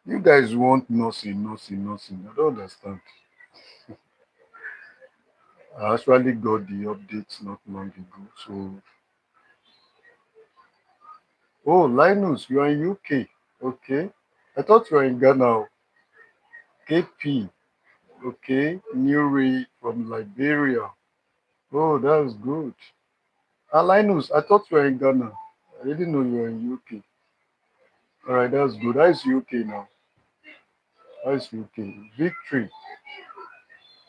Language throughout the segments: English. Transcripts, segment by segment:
You guys want nursing, nursing, nursing. I don't understand. I actually got the updates not long ago. So, oh, Linus, you are in UK. Okay. I thought you were in Ghana. KP. Okay. Newry from Liberia. Oh, that's good. Linus, I thought you were in Ghana. I didn't know you were in UK. All right, that's good. How is UK now? How is UK? Victory.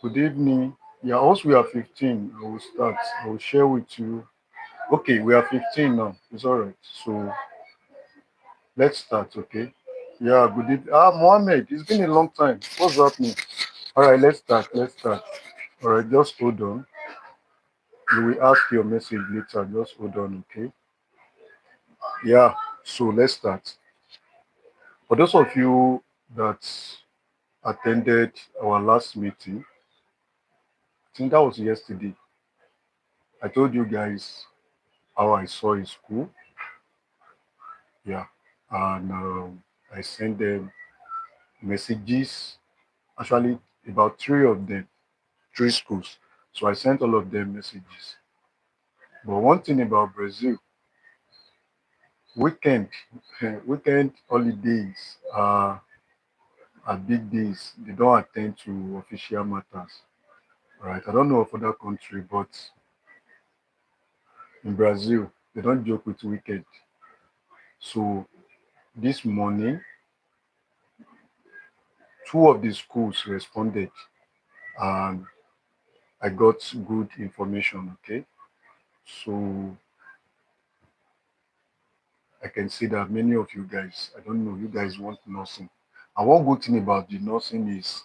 Good evening. Yeah, once we are 15, I will start. I will share with you. Okay, we are 15 now. It's all right. So let's start, okay? Yeah, good evening. Mohammed, it's been a long time. What's happening? All right, let's start. Let's start. All right, just hold on. You will ask your message later. Just hold on, okay? Yeah, so let's start. For those of you that attended our last meeting, I think that was yesterday. I told you guys how I saw in school. Yeah, and I sent them messages. Actually, about three of them, three schools. So I sent all of them messages. But one thing about Brazil, weekend, weekend holidays are big days. They don't attend to official matters. Right? I don't know of other country, but in Brazil, they don't joke with weekend. So this morning, two of the schools responded, and I got good information. Okay, so I can see that many of you guys, I don't know, you guys want nursing. And one good thing about the nursing is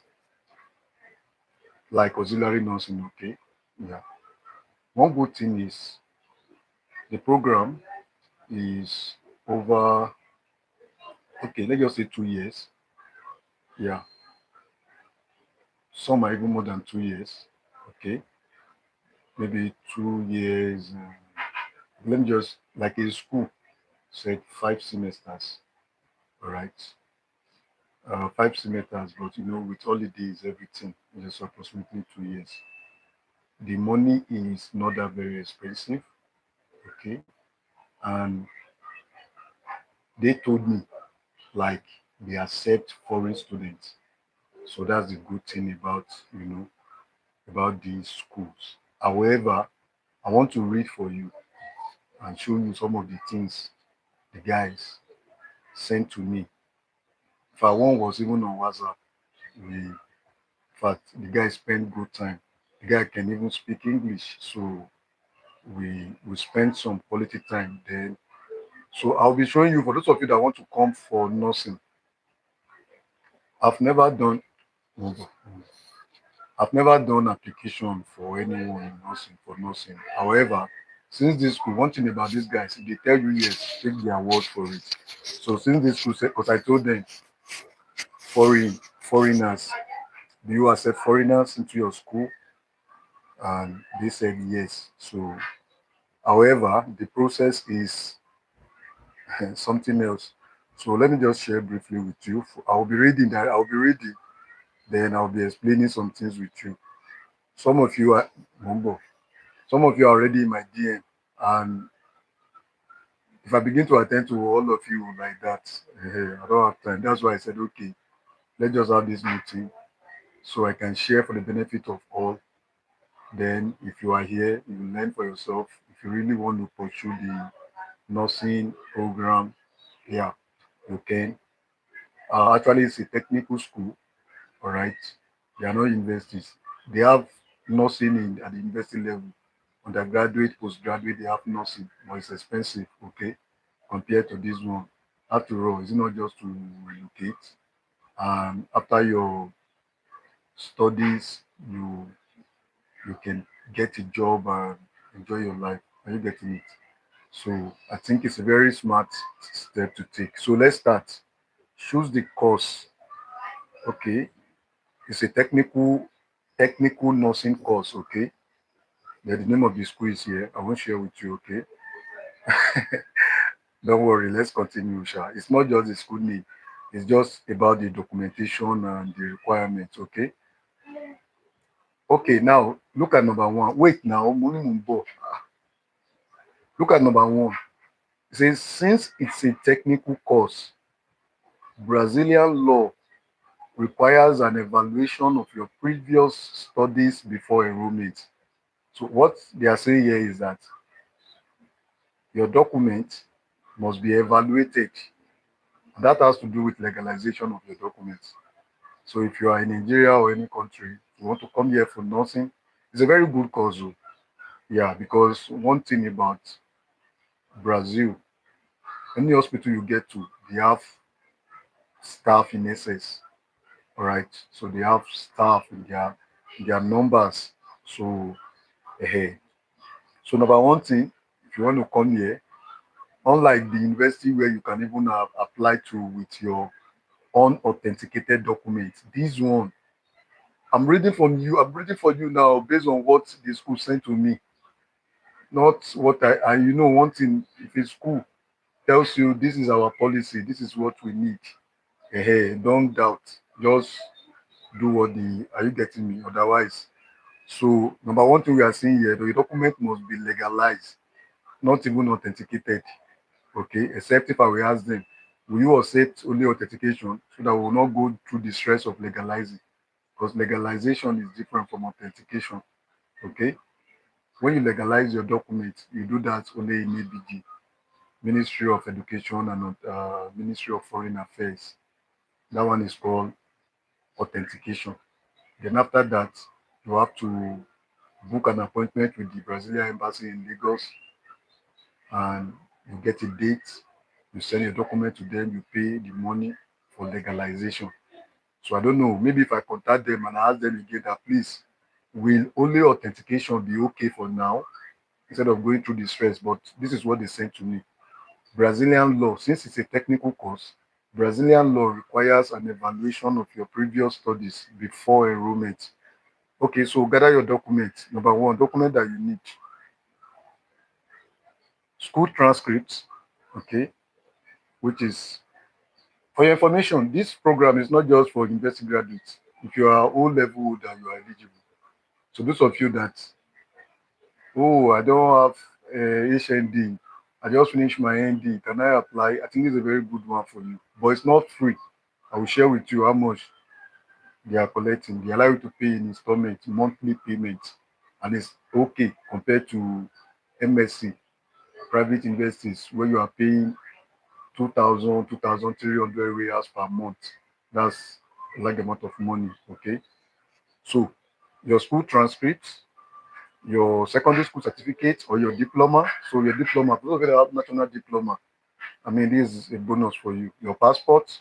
like auxiliary nursing. Okay, yeah. One good thing is the program is over. Okay, let's just say 2 years. Yeah, some are even more than 2 years. Okay, maybe 2 years. Let me just like a school said 5 semesters. All right, 5 semesters, but with holidays, everything is just approximately 2 years. The money is not that very expensive. Okay, and they told me like they accept foreign students. So that's the good thing about these schools. However, I want to read for you and show you some of the things the guys sent to me. In fact, one was even on WhatsApp. In fact, the guy spent good time. The guy can even speak English, so we spent some quality time then. So I'll be showing you for those of you that want to come for nursing. I've never done I've never done application for anyone in nursing for nursing. However, since this school, one thing about these guys, if they tell you yes, take their word for it. So since this school said, because I told them foreigners, do you accept foreigners into your school? And they said yes. So however, the process is something else. So let me just share briefly with you. I'll be reading that. I'll be reading. Then I'll be explaining some things with you. Some of you are Mumbo. Some of you are already in my DM, and if I begin to attend to all of you like that, I don't have time. That's why I said, okay, let's just have this meeting so I can share for the benefit of all. Then, if you are here, you learn for yourself. If you really want to pursue the nursing program, yeah, you can. Actually, it's a technical school, all right? They are not universities. They have nursing at the university level. Undergraduate, postgraduate, they have nursing, but it's expensive, okay, compared to this one. After all, it's not just to relocate. And after your studies, you can get a job and enjoy your life. Are you getting it? So I think it's a very smart step to take. So let's start. Choose the course. Okay, it's a technical nursing course. Okay, the name of the school is here. I won't share with you. Okay, don't worry. Let's continue, Sha. It's not just the school name. It's just about the documentation and the requirements. Okay. Okay, now look at number one. Wait now, Muni Mumbo. Look at number one. It says since it's a technical course, Brazilian law requires an evaluation of your previous studies before enrollment. So what they are saying here is that your document must be evaluated. That has to do with legalization of your documents. So if you are in Nigeria or any country, you want to come here for nursing, it's a very good cause. Oh. Yeah, because one thing about Brazil, any hospital you get to, they have staff in excess. All right. So they have staff in their numbers. So so number one thing, if you want to come here, unlike the university where you can even have apply to with your unauthenticated documents, this one I'm reading from you. I'm reading for you now based on what the school sent to me, not what I you know one thing. If a school tells you this is our policy, this is what we need, don't doubt. Just do what the are you getting me? Otherwise, so number one thing we are saying here, the document must be legalized, not even authenticated. Okay, except if I will ask them, will you accept only authentication so that we will not go through the stress of legalizing? Because legalization is different from authentication. Okay, when you legalize your document, you do that only in ABG, Ministry of Education and Ministry of Foreign Affairs. That one is called authentication. Then after that, you have to book an appointment with the Brazilian embassy in Lagos and you get a date, you send your document to them, you pay the money for legalization. So I don't know, maybe if I contact them and I ask them again that please, will only authentication be okay for now instead of going through the stress? But this is what they sent to me. Brazilian law, since it's a technical course, Brazilian law requires an evaluation of your previous studies before enrollment. Okay, so gather your documents. Number one, document that you need school transcripts, okay, which is for your information. This program is not just for university graduates. If you are O level, then you are eligible. So those of you that, oh, I don't have HND, I just finished my ND, can I apply? I think it's a very good one for you, but it's not free. I will share with you how much they are collecting. They allow you to pay in installment, monthly payment, and it's okay compared to MSc, private universities, where you are paying 2,000, 2,300 reals per month. That's a large amount of money. Okay. So your school transcripts, your secondary school certificate or your diploma. So your diploma, for those of you that have national diploma, I mean, this is a bonus for you. Your passport,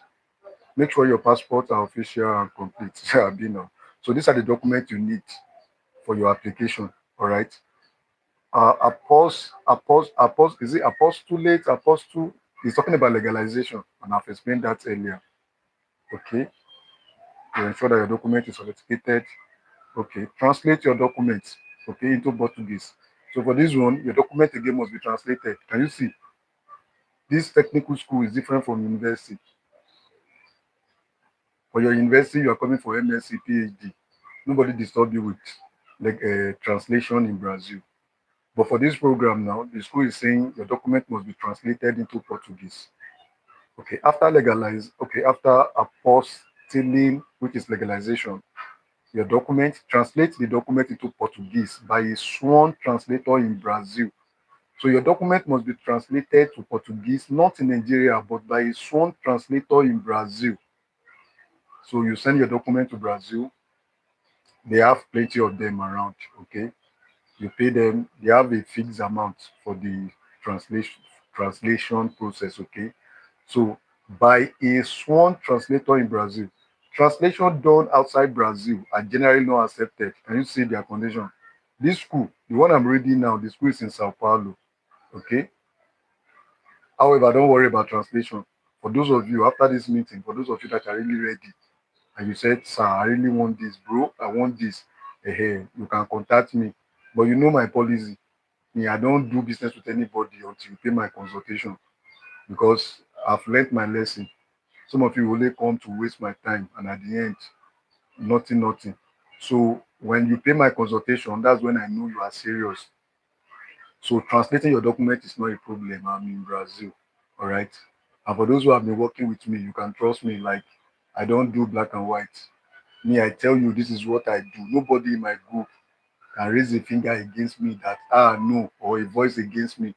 make sure your passports are official and complete. You know. So these are the documents you need for your application. All right. Is it apostolate? Apostle is talking about legalization, and I've explained that earlier. Okay, to ensure that your document is authenticated. Okay, translate your documents. Okay, into Portuguese. So for this one, your document again must be translated. Can you see? This technical school is different from university. For your university, you are coming for MSc, PhD. Nobody disturb you with like a translation in Brazil. But for this program now, the school is saying your document must be translated into Portuguese. Okay, after apostilling, which is legalization, your document, translate the document into Portuguese by a sworn translator in Brazil. So your document must be translated to Portuguese, not in Nigeria, but by a sworn translator in Brazil. So you send your document to Brazil, they have plenty of them around, okay? You pay them, they have a fixed amount for the translation process, okay? So by a sworn translator in Brazil, translation done outside Brazil are generally not accepted. Can you see their condition? This school, the one I'm reading now, the school is in Sao Paulo, okay? However, don't worry about translation. For those of you after this meeting, for those of you that are really ready, and you said, "Sir, I really want this, bro. I want this." Hey, you can contact me. But you know my policy. Me, I don't do business with anybody until you pay my consultation because I've learned my lesson. Some of you only come to waste my time, and at the end, nothing. So when you pay my consultation, that's when I know you are serious. So translating your document is not a problem. I'm in Brazil, all right? And for those who have been working with me, you can trust me. Like, I don't do black and white. Me, I tell you, this is what I do. Nobody in my group can raise a finger against me that, no, or a voice against me.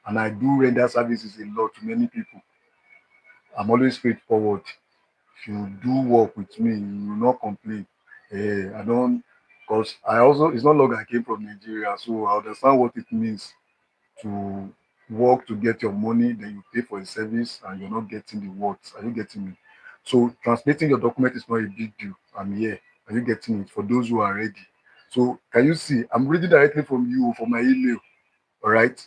And I do render services a lot to many people. I'm always straightforward. If you do work with me, you will not complain. I don't, because I also, it's not long I came from Nigeria, so I understand what it means to work to get your money, then you pay for a service and you're not getting the words. Are you getting me? So translating your document is not a big deal. I'm here. Are you getting it? For those who are ready. So can you see? I'm reading directly from you for my email. All right.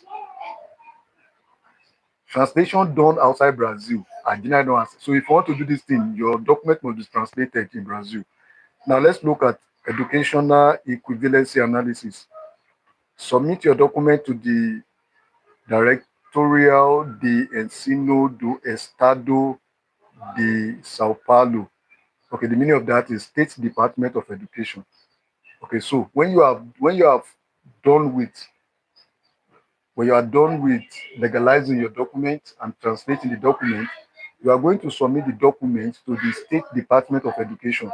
Translation done outside Brazil. I didn't know. So if you want to do this thing, your document must be translated in Brazil. Now let's look at educational equivalency analysis. Submit your document to the Directorial de Ensino do Estado de São Paulo. Okay, the meaning of that is State Department of Education. Okay, so when you are done with legalizing your document and translating the document, you are going to submit the document to the State Department of Education.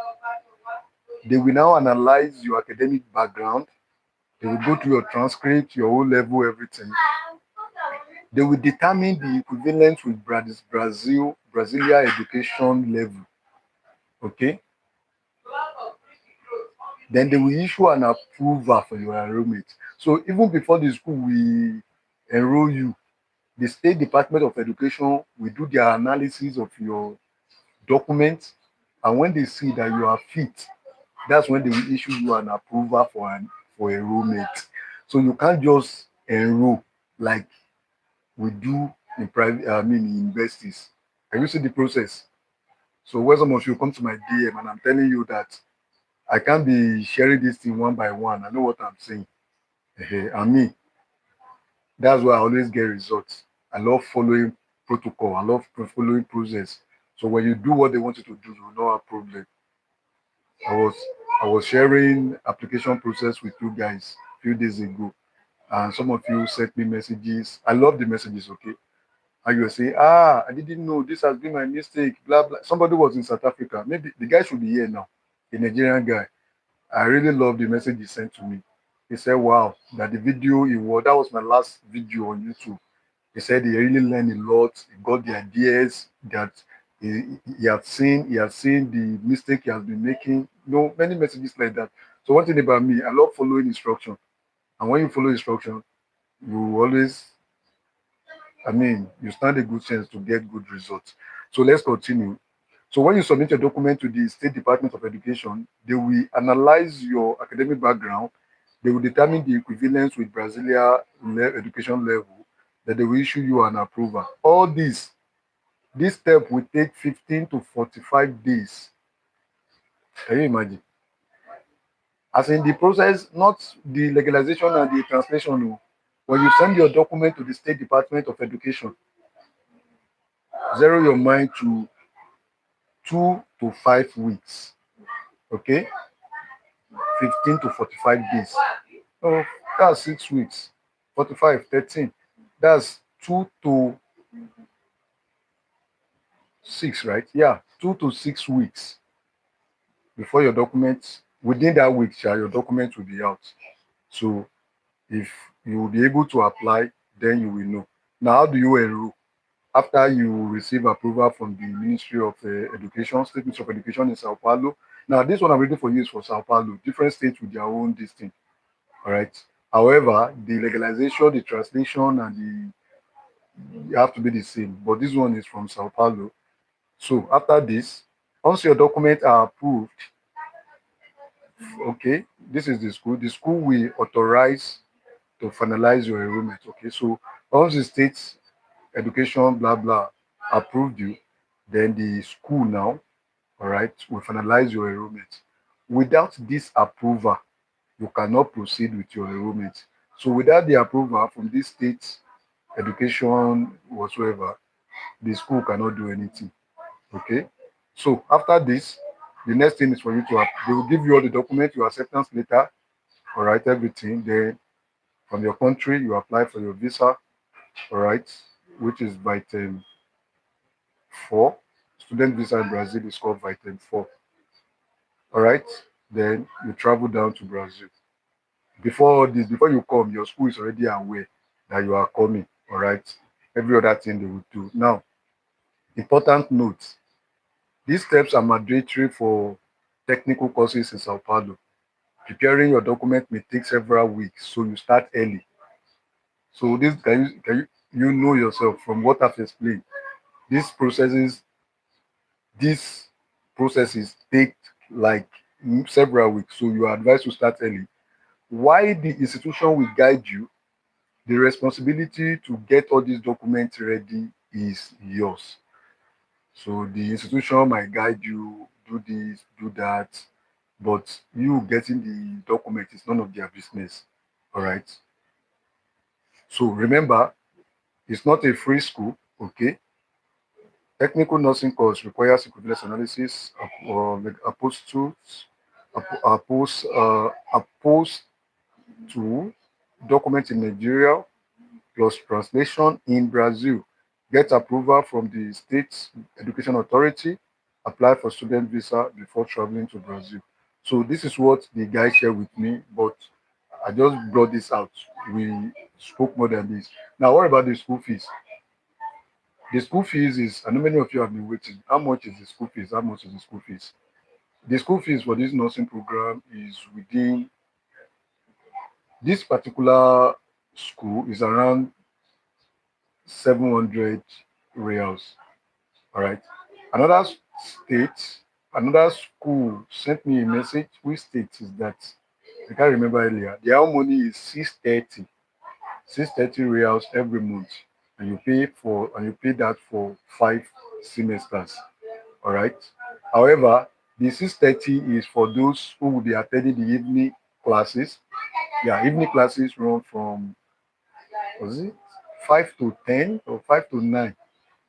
They will now analyze your academic background. They will go through your transcript, your O level, everything. They will determine the equivalent with Brasilia education level. Okay. Then they will issue an approval for your enrollment. So even before the school will enroll you, the State Department of Education will do their analysis of your documents, and when they see that you are fit, that's when they will issue you an approval for enrollment. So you can't just enroll like we do in private, in universities. Can you see the process? So when some of you come to my DM and I'm telling you that I can't be sharing this thing one by one, I know what I'm saying. And me, that's why I always get results. I love following protocol. I love following process. So when you do what they want you to do, you will not have problem. I was sharing application process with you guys a few days ago, and some of you sent me messages. I love the messages, okay? And you were saying, I didn't know this has been my mistake, blah blah. Somebody was in South Africa. Maybe the guy should be here now, a Nigerian guy. I really love the message he sent to me. He said, wow, that the video that was my last video on YouTube. He said he really learned a lot. He got the ideas that he had seen. He had seen the mistake he has been making. Many messages like that. So one thing about me, I love following instruction. And when you follow instruction, you always, you stand a good chance to get good results. So let's continue. So when you submit your document to the State Department of Education, they will analyze your academic background. They will determine the equivalence with Brasilia education level, that they will issue you an approval. All this step will take 15 to 45 days. Can you imagine? As in the process, not the legalization and the translation. No. When you send your document to the State Department of Education, zero your mind to 2 to 5 weeks. Okay? 15 to 45 days. Oh, that's 6 weeks. 45, 13. That's 2 to 6, right? Yeah, 2 to 6 weeks before your documents. Within that week, your document will be out. So if you will be able to apply, then you will know. Now, how do you enroll? After you receive approval from the Ministry of Education, State Ministry of Education in Sao Paulo. Now, this one I'm reading for you is for Sao Paulo. Different states with their own thing. All right. However, the legalization, the translation, and you have to be the same. But this one is from Sao Paulo. So after this, once your documents are approved, okay, this is the school. The school will authorize to finalize your enrollment. Okay, so once the state education, blah blah, approved you, then the school now, all right, will finalize your enrollment. Without this approval, you cannot proceed with your enrollment. So without the approval from this state education whatsoever, the school cannot do anything. Okay. So after this, the next thing is for you to have, they will give you all the documents, your acceptance letter, all right, everything. Then from your country, you apply for your visa, all right, which is by term 4. Student visa in Brazil is called by term 4. All right. Then you travel down to Brazil. Before all this, before you come, your school is already aware that you are coming. All right. Every other thing they will do. Now, important note: these steps are mandatory for technical courses in Sao Paulo. Preparing your document may take several weeks, so you start early. So this can you know yourself from what I've explained. These processes these processes take like several weeks, so you are advised to start early. Why the institution will guide you, the responsibility to get all these documents ready is yours. So the institution might guide you, do this, do that, but you getting the document is none of their business. All right. So remember, it's not a free school. Okay. Technical nursing course requires equivalence analysis, opposed to document in Nigeria plus translation in Brazil. Get approval from the state education authority. Apply for student visa before traveling to Brazil. So this is what the guy shared with me, but I just brought this out. We spoke more than this. Now, what about the school fees? The school fees is, I know many of you have been waiting. How much is the school fees? How much is the school fees? The school fees for this nursing program is within this particular school is around 700 reals. All right. Another state, another school sent me a message. Which state is that? I can't remember earlier. Their own money is 630 reals every month, and you pay that for 5 semesters. All right. However, the 630 is for those who will be attending the evening classes. Yeah, evening classes run from, was it 5 to 10 or 5 to 9?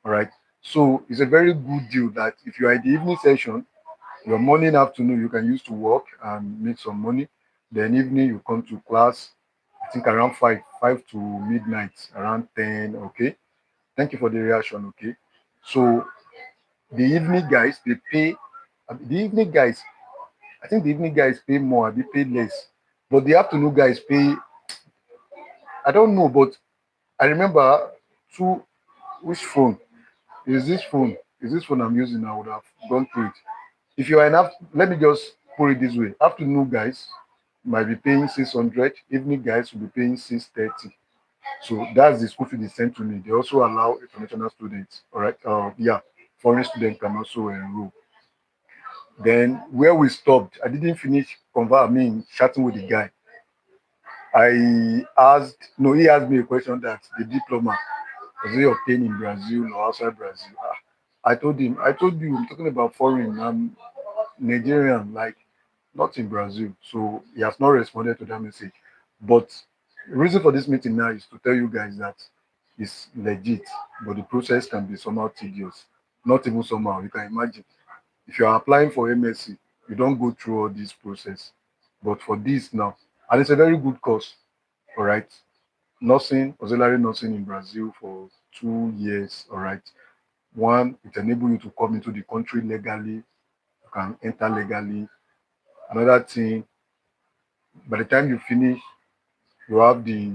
All right. So it's a very good deal that if you are in the evening session, your morning, afternoon, you can use to work and make some money. Then evening, you come to class, I think around 5 to midnight, around 10. Okay. Thank you for the reaction. Okay. So the evening guys, they pay, the evening guys, I think the evening guys pay more, they pay less. But the afternoon guys pay, I don't know, but I remember two, which phone? Is this phone? Is this phone I'm using? I would have gone through it. If you are enough, let me just put it this way. Afternoon guys might be paying 600, evening guys will be paying 630. So that's the school fee they sent to me. They also allow international students. All right. Yeah, foreign students can also enroll. Then where we stopped, I didn't finish chatting with the guy. I asked, no, he asked me a question that the diploma was he obtained in Brazil or outside Brazil. I told him, I told you, I'm talking about foreign. I'm Nigerian, like not in Brazil. So he has not responded to that message. But the reason for this meeting now is to tell you guys that it's legit, but the process can be somehow tedious. Not even somehow. You can imagine if you are applying for MSc, you don't go through all this process. But for this now, and it's a very good course, all right. Nursing, auxiliary nursing in Brazil for 2 years, all right. One, it enables you to come into the country legally, you can enter legally. Another thing, by the time you finish, you have the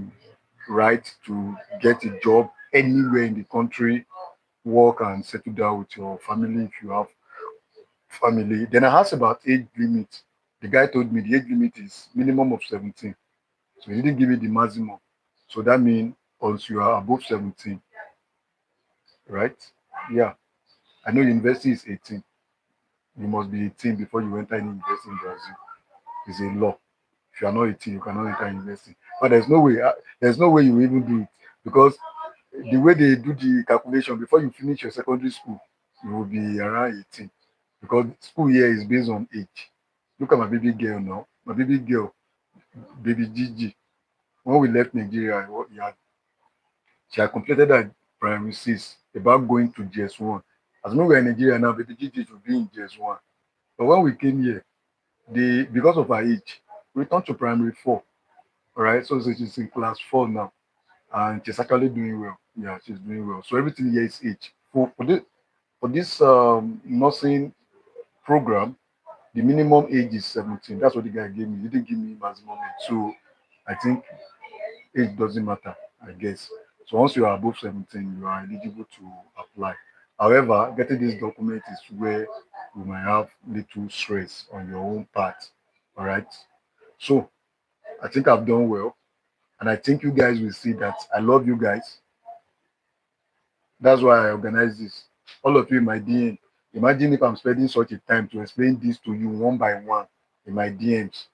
right to get a job anywhere in the country, work and settle down with your family if you have family. Then I asked about age limit. The guy told me the age limit is minimum of 17. So he didn't give me the maximum. So that means once you are above 17, right? Yeah. I know university is 18. You must be 18 before you enter any university in Brazil. It's a law. If you are not 18, you cannot enter university. But there's no way you will even do it because the way they do the calculation before you finish your secondary school, you will be around 18 because school year is based on age. Look at my baby girl now. My baby girl, baby Gigi. When we left Nigeria, she had completed her primary six about going to GS1. As long as we're in Nigeria now, baby GG should be in JS1. But when we came here, because of her age, we returned to primary 4. All right, so she's in class 4 now, and she's actually doing well. Yeah, she's doing well. So everything here is age. For this nursing program, the minimum age is 17. That's what the guy gave me. He didn't give me maximum age. So I think age doesn't matter, I guess. So once you are above 17, you are eligible to apply. However, getting this document is where you might have little stress on your own part. All right. So I think I've done well. And I think you guys will see that I love you guys. That's why I organize this. All of you in my DM. Imagine if I'm spending such a time to explain this to you one by one in my DMs.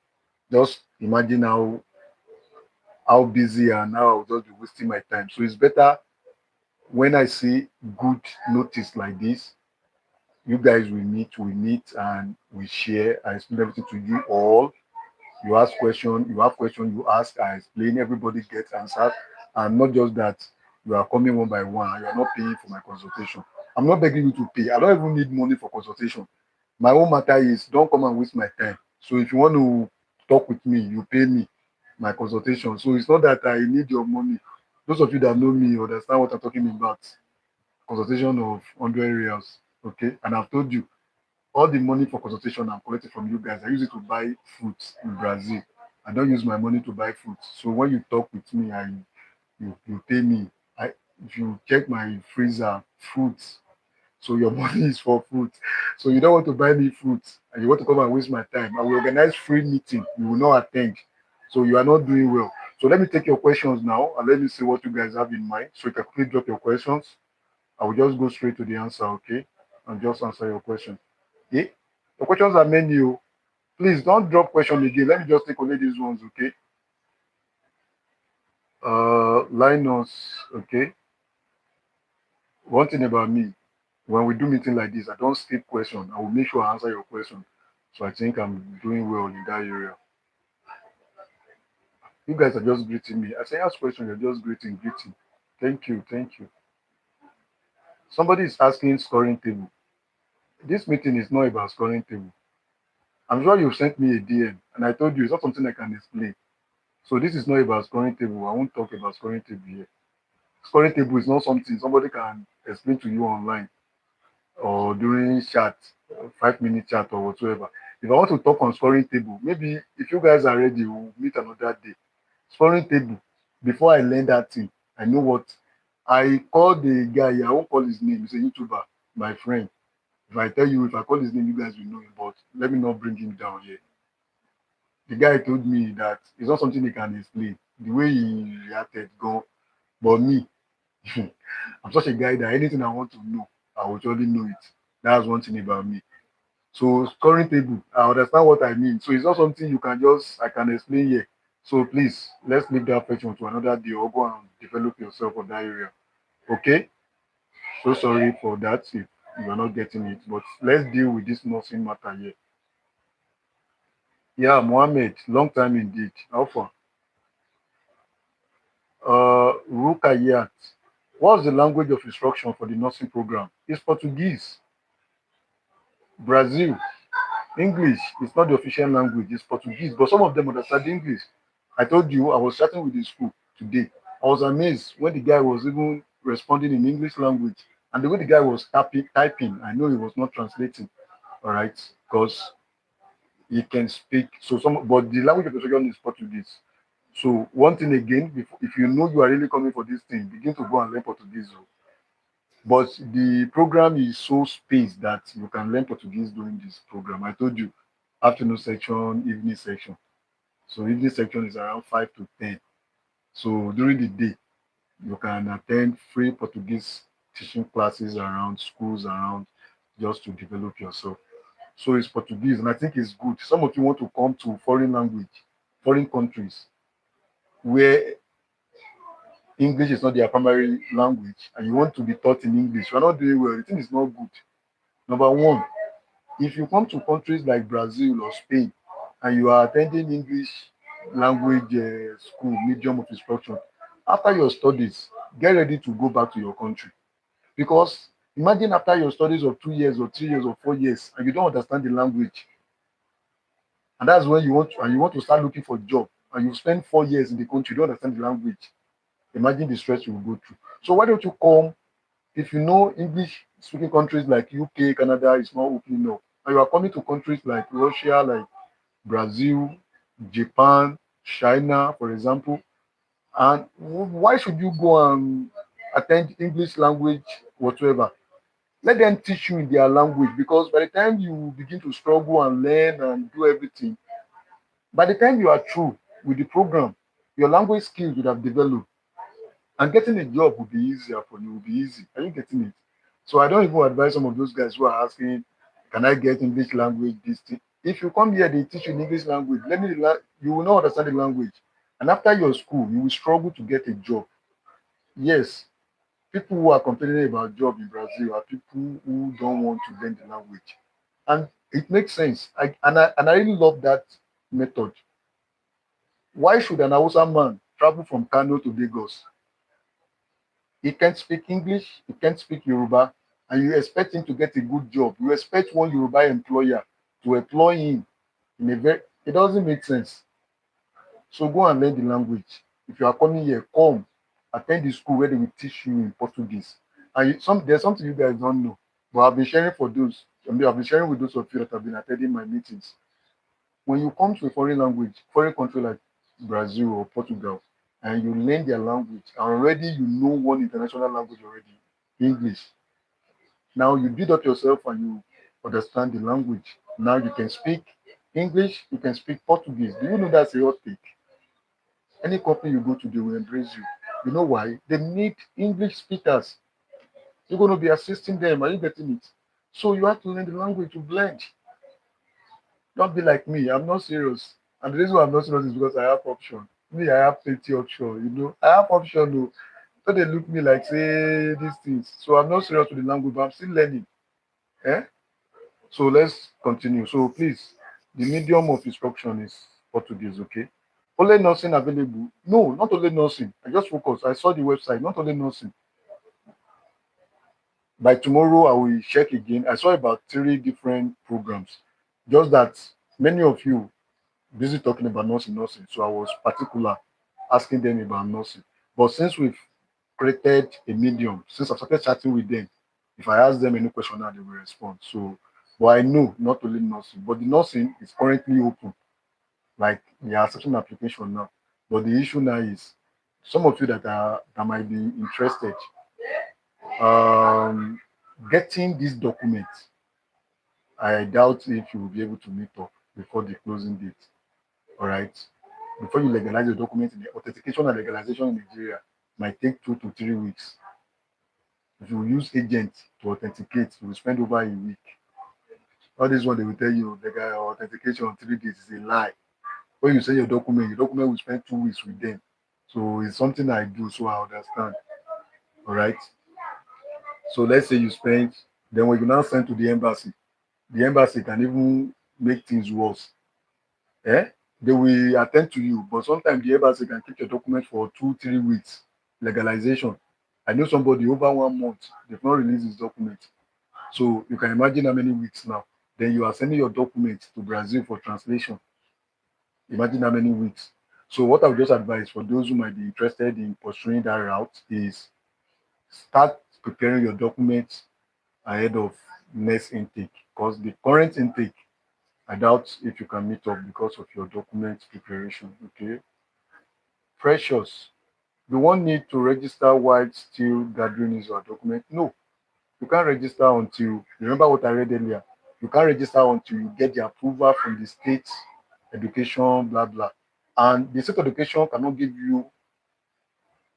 Just imagine how busy and how I'll just be wasting my time. So it's better when I see good notice like this, you guys we meet and we share. I explain everything to you all. You ask question, you have question, you ask, I explain, everybody gets answered. And not just that, you are coming one by one, you are not paying for my consultation. I'm not begging you to pay. I don't even need money for consultation. My own matter is don't come and waste my time. So if you want to talk with me, you pay me my consultation. So it's not that I need your money. Those of you that know me understand what I'm talking about. Consultation of 100 reals. Okay. And I've told you, all the money for consultation I'm collecting from you guys, I use it to buy fruits in Brazil. I don't use my money to buy fruits. So when you talk with me, you pay me. If you check my freezer, fruits. So your money is for fruit. So you don't want to buy me fruit and you want to come and waste my time. I will organize free meeting. You will not attend. So you are not doing well. So let me take your questions now and let me see what you guys have in mind. So you can quickly drop your questions. I will just go straight to the answer, okay? And just answer your question. Yeah? The questions are many. Please don't drop question again. Let me just take only these ones, okay? Linus, okay? One thing about me, when we do meeting like this, I don't skip question. I will make sure I answer your question. So I think I'm doing well in that area. You guys are just greeting me. I say ask question, you're just greeting. Thank you, thank you. Somebody is asking scoring table. This meeting is not about scoring table. I'm sure you sent me a DM and I told you it's not something I can explain. So this is not about scoring table. I won't talk about scoring table here. Scoring table is not something somebody can explain to you online or during chat, 5 minute chat or whatsoever. If I want to talk on scoring table, maybe if you guys are ready, we'll meet another day. Scoring table, before I learn that thing, I know what. I called the guy, I won't call his name, he's a YouTuber, my friend. If I tell you, if I call his name, you guys will know him, but let me not bring him down here. The guy told me that it's not something he can explain. The way he reacted, go. But me, I'm such a guy that anything I want to know, I will surely know it. That's one thing about me. So scoring table, I understand what I mean. So it's not something you can I can explain here. So please, let's leave that question to another day or go and develop yourself on that area. Okay? So sorry for that if you are not getting it, but let's deal with this nursing matter here. Yeah, Mohammed, long time indeed. How far? Rukayat, what's the language of instruction for the nursing program? It's Portuguese. Brazil, English is not the official language, it's Portuguese, but some of them understand English. I told you I was chatting with the school today. I was amazed when the guy was even responding in English language. And the way the guy was typing, I know he was not translating. All right, because he can speak. So but the language of instruction is Portuguese. So one thing again, if you know you are really coming for this thing, begin to go and learn Portuguese. But the program is so spaced that you can learn Portuguese during this program. I told you, afternoon section, evening section. So evening section is around 5 to 10. So during the day, you can attend free Portuguese teaching classes around schools around just to develop yourself. So it's Portuguese, and I think it's good. Some of you want to come to foreign language, foreign countries, where English is not their primary language, and you want to be taught in English. You're not doing well. The thing is not good. Number one, if you come to countries like Brazil or Spain, and you are attending English language school, medium of instruction, after your studies, get ready to go back to your country because Imagine after your studies of 2 years or 3 years or 4 years, and you don't understand the language, and that's when you want to start looking for a job, and you spend 4 years in the country, you don't understand the language. Imagine the stress you will go through. So why don't you come? If you know English speaking countries like UK, Canada is not opening up, and you are coming to countries like Russia, like Brazil, Japan, China, for example, and why should you go and attend English language whatsoever? Let them teach you in their language, because by the time you begin to struggle and learn and do everything, by the time you are through with the program, your language skills would have developed, and getting a job will be easier for you, will be easy. Are you getting it? So I don't even advise some of those guys who are asking, can I get English language, this thing? If you come here, they teach you in English language, you will not understand the language. And after your school, you will struggle to get a job. Yes, people who are complaining about job in Brazil are people who don't want to learn the language. And it makes sense. I really love that method. Why should an Hausa man travel from Kano to Lagos? He can't speak English, he can't speak Yoruba, and you expect him to get a good job. You expect one Yoruba employer to employ him in a very, it doesn't make sense. So go and learn the language. If you are coming here, come attend the school where they will teach you in Portuguese. And there's something you guys don't know, but I've been sharing for those. I've been sharing with those of you that have been attending my meetings. When you come to a foreign language, foreign country like Brazil or Portugal, and you learn their language, and already you know one international language already, English. Now you build up yourself and you understand the language. Now you can speak English, you can speak Portuguese. Do you know that's a hot take? Any company you go to, they will embrace you. You know why? They need English speakers. You're going to be assisting them. Are you getting it? So you have to learn the language to blend. Don't be like me. I'm not serious. And the reason why I'm not serious is because I have option. Me, I have plenty option. I have option. No. So they look me like say these things. So I'm not serious with the language, but I'm still learning. Eh? So let's continue. So please, the medium of instruction is Portuguese, okay? Only nursing available. No, not only nursing. I just focus. I saw the website, not only nursing. By tomorrow, I will check again. I saw about 3 different programs. Just that many of you busy talking about nursing. So I was particular asking them about nursing. But since we've created a medium, since I started chatting with them, if I ask them any question now, they will respond. So, but I know not only nursing, but the nursing is currently open. Like they are accepting application now. But the issue now is some of you that might be interested, um, getting this document. I doubt if you will be able to meet up before the closing date. All right. Before you legalize your document, the authentication and legalization in Nigeria might take 2 to 3 weeks. If you use agents to authenticate, you will spend over a week. All this one they will tell you legal authentication in 3 days is a lie. When you send your document will spend 2 weeks with them. So it's something I do, so I understand. All right. So let's say you spend, then when you now send to the embassy can even make things worse. Eh? They will attend to you, but sometimes the embassy can keep your document for 2, 3 weeks. Legalization. I know somebody over 1 month, they've not released his document. So you can imagine how many weeks now. Then you are sending your document to Brazil for translation. Imagine how many weeks. So what I would just advise for those who might be interested in pursuing that route is start preparing your documents ahead of next intake, because the current intake, I doubt if you can meet up because of your document preparation. Okay. Precious. You won't need to register while still gathering your document. No, you can't register until, remember what I read earlier, you can't register until you get the approval from the state education, blah, blah. And the state education cannot give you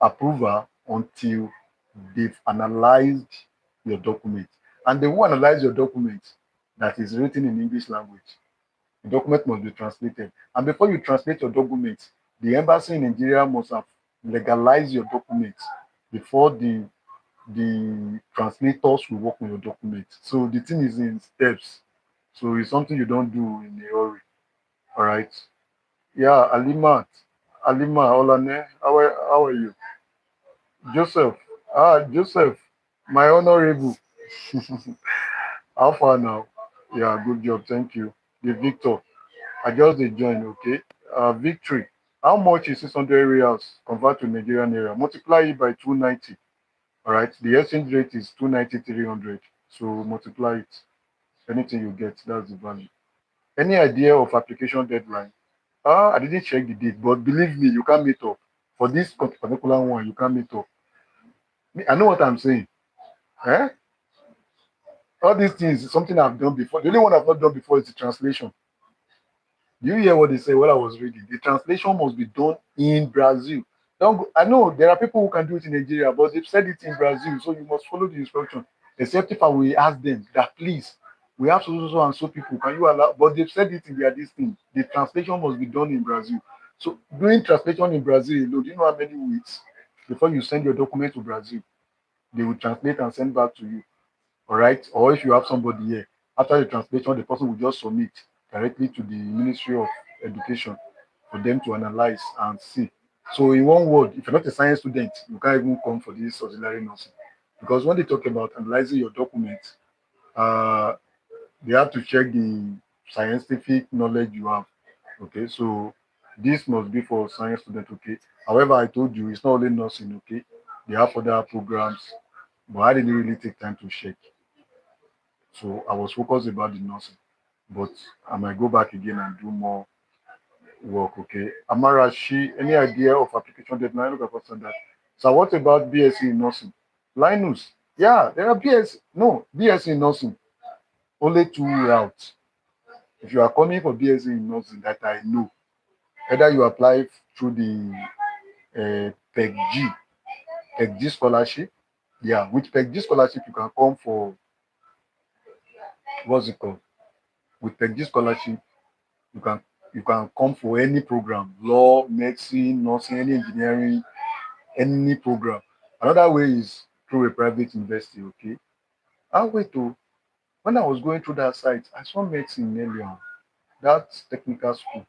approval until they've analyzed your document. And they will analyze your document that is written in English language. The document must be translated. And before you translate your document, the embassy in Nigeria must have legalized your document before the translators will work on your document. So the thing is in steps. So it's something you don't do in a hurry. All right. Yeah, Alima, Olane, how are you? Joseph, Joseph, my honorable. How far now? Yeah, good job. Thank you. The Victor. I just did join, okay? Victory. How much is 600 reals convert to Nigerian naira? Multiply it by 290. All right. The exchange rate is 290, 300. So multiply it. Anything you get, that's the value. Any idea of application deadline? I didn't check the date, but believe me, you can't meet up. For this particular one, you can't meet up. I know what I'm saying. Eh? All these things is something I've done before. The only one I've not done before is the translation. Do you hear what they say while I was reading? The translation must be done in Brazil. Don't go, I know there are people who can do it in Nigeria, but they've said it in Brazil, so you must follow the instruction. Except if I will ask them that please, we have so and so people, can you allow? But they've said it in their this thing. The translation must be done in Brazil. So doing translation in Brazil, do you know how many weeks before you send your document to Brazil? They will translate and send back to you. All right. Or if you have somebody here, after the translation, the person will just submit directly to the Ministry of Education for them to analyze and see. So, in one word, if you're not a science student, you can't even come for this auxiliary nursing. Because when they talk about analyzing your documents, uh, they have to check the scientific knowledge you have. Okay, so this must be for science student. Okay, however, I told you it's not only nursing. Okay, they have other programs, but I didn't really take time to check. So I was focused about the nursing, but I might go back again and do more work. Okay. Amarashi, any idea of application deadline? Look at that. So what about BSc in nursing? Linus, yeah, there are BS. No, BSc in nursing. Only two routes. If you are coming for BSc in nursing, that I know, either you apply through the PEG-G, PEG-G scholarship. Yeah, with PEG-G scholarship, you can come for what's it called? With PEG-G scholarship, you can you can come for any program, law, medicine, nursing, any engineering, any program. Another way is through a private university. Okay. And wait, oh, when I was going through that site, I saw medicine earlier. That technical school.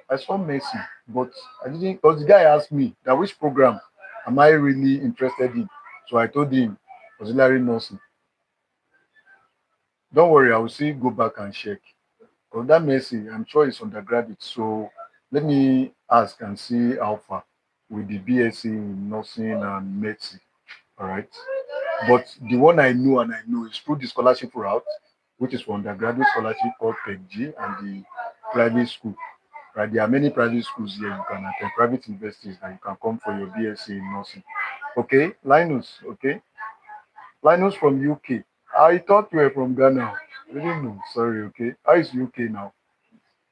I saw medicine, but I didn't because the guy asked me that which program am I really interested in. So I told him auxiliary nursing. Don't worry, I will still go back and check. Because that Messi, I'm sure it's undergraduate. So let me ask and see how far with the BSc in nursing and medicine. All right. But the one I know and I know is through the scholarship route, which is for undergraduate scholarship called PEG and the private school. Right. There are many private schools here you can attend, private universities that you can come for your BSc in nursing. Okay, Linus. Okay. Linus from UK. I thought you were from Ghana. I didn't know. Sorry, okay. How is UK now?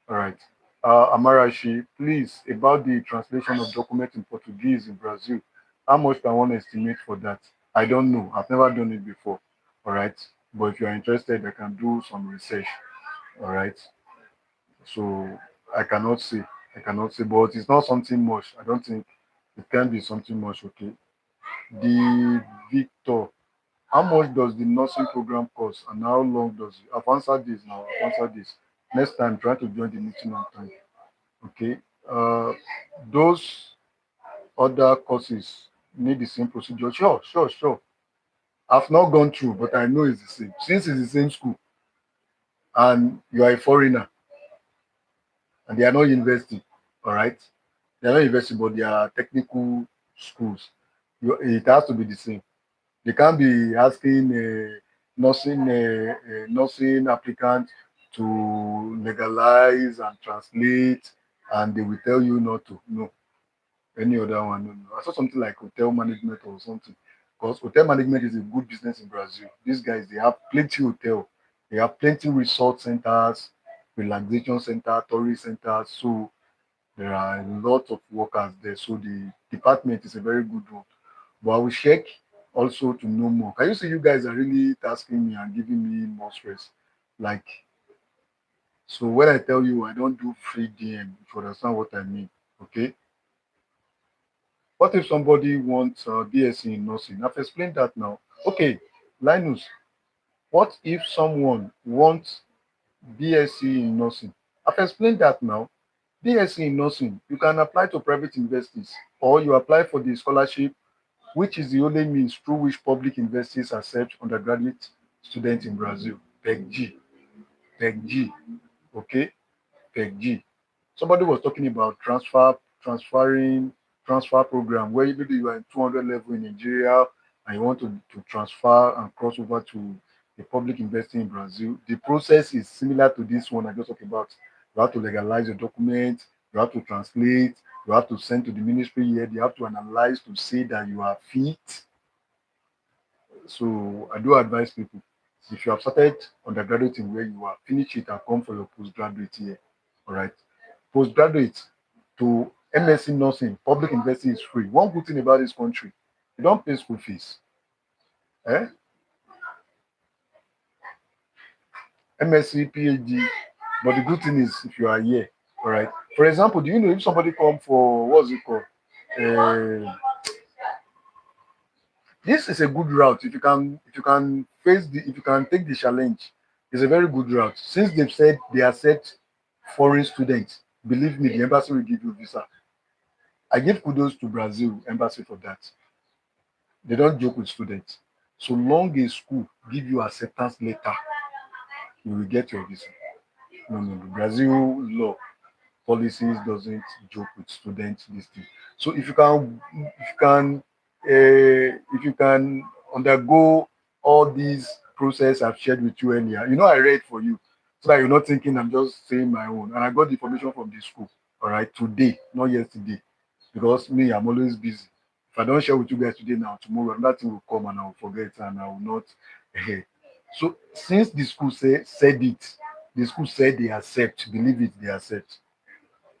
All right. Amarashi, please, about the translation of document in Portuguese in Brazil, how much can one estimate for that? I don't know. I've never done it before. All right. But if you're interested, I can do some research. All right. So I cannot say. I cannot say, but it's not something much. I don't think it can be something much. Okay. The Victor, how much does the nursing program cost and how long does it? I've answered this now. I've answered this. Next time, try to join the meeting on time. Okay. Uh, those other courses need the same procedure. Sure, sure, sure. I've not gone through, but I know it's the same. Since it's the same school and you are a foreigner and they are not university, all right? They are not university, but they are technical schools. It has to be the same. They can't be asking nursing applicant to legalize and translate, and they will tell you not to. No, any other one. No, no. I saw something like hotel management or something. Because hotel management is a good business in Brazil. These guys, they have plenty hotel. They have plenty resort centers, relaxation center, tourist centers. So there are a lot of workers there. So the department is a very good one. But I will check also to know more. Can you see you guys are really tasking me and giving me more stress? Like, so when I tell you I don't do free DM, if you understand what I mean, okay? What if somebody wants BSc in nursing? I've explained that now. Okay, Linus, what if someone wants BSc in nursing? I've explained that now. BSc in nursing, you can apply to private universities or you apply for the scholarship which is the only means through which public universities accept undergraduate students in Brazil. PEG-G. PEG-G. Okay? PEG-G. Somebody was talking about transfer program where maybe you are in 200 level in Nigeria and you want to transfer and cross over to a public university in Brazil. The process is similar to this one I just talked about. You have to legalize your documents, you have to translate, you have to send to the ministry here, they have to analyze to say that you are fit. So I do advise people, if you have started undergraduating where you are, finish it and come for your postgraduate here. All right. Postgraduate to MSc nursing, public university is free. One good thing about this country, you don't pay school fees. Eh? MSc, PhD. But the good thing is if you are here, all right. For example, do you know if somebody come for what's it called? Uh, this is a good route. If you can face the if you can take the challenge, it's a very good route. Since they've said they accept foreign students, believe me, the embassy will give you visa. I give kudos to Brazil embassy for that. They don't joke with students. So long a school give you acceptance letter, you will get your visa. No, no, no. Brazil law policies doesn't joke with students this thing. So if you can undergo all these process I've shared with you earlier, I read for you so that you're not thinking I'm just saying my own. And I got the information from the school, all right, today, not yesterday, because me, I'm always busy. If I don't share with you guys today, now tomorrow another thing will come and I will forget and I will not. So since the school said it, the school said they accept, believe it, they accept.